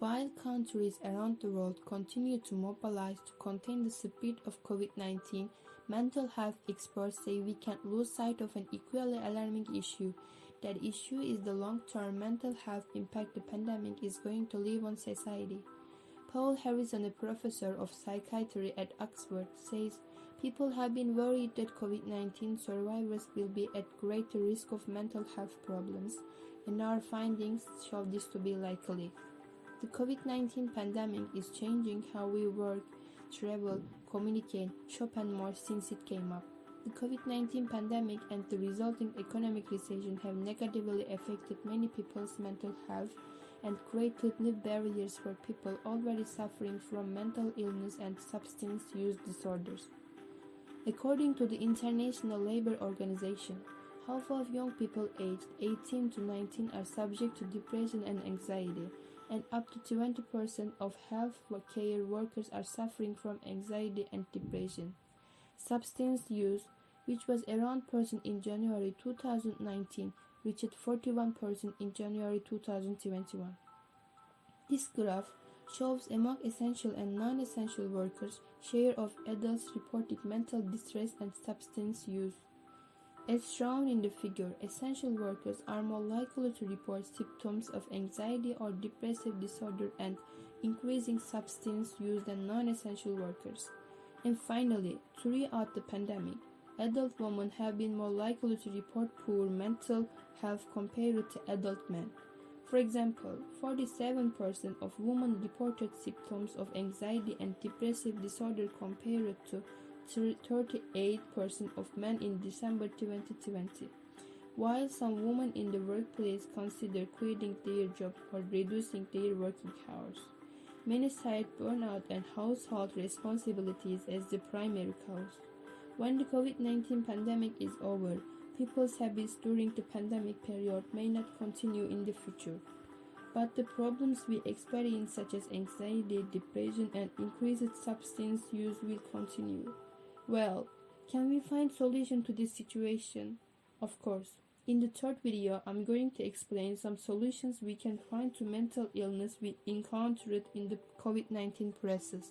While countries around the world continue to mobilize to contain the spread of COVID-19, mental health experts say we can't lose sight of an equally alarming issue. That issue is the long-term mental health impact the pandemic is going to leave on society. Paul Harrison, a professor of psychiatry at Oxford, says people have been worried that COVID-19 survivors will be at greater risk of mental health problems, and our findings show this to be likely. The COVID-19 pandemic is changing how we work, travel, communicate, shop and more since it came up. The COVID-19 pandemic and the resulting economic recession have negatively affected many people's mental health and created new barriers for people already suffering from mental illness and substance use disorders. According to the International Labour Organization, half of young people aged 18 to 19 are subject to depression and anxiety, and up to 20% of health care workers are suffering from anxiety and depression. Substance use, which was around % in January 2019, reached 41% in January 2021. This graph shows among essential and non-essential workers share of adults reporting mental distress and substance use. As shown in the figure, essential workers are more likely to report symptoms of anxiety or depressive disorder and increasing substance use than non-essential workers. And finally, throughout the pandemic, adult women have been more likely to report poor mental health compared to adult men. For example, 47% of women reported symptoms of anxiety and depressive disorder compared to 38% of men in December 2020. While some women in the workplace consider quitting their job or reducing their working hours, many cite burnout and household responsibilities as the primary cause. When the COVID-19 pandemic is over, people's habits during the pandemic period may not continue in the future. But the problems we experience, such as anxiety, depression, and increased substance use, will continue. Well, can we find solution to this situation? Of course. In the third video, I'm going to explain some solutions we can find to mental illness we encountered in the COVID-19 process.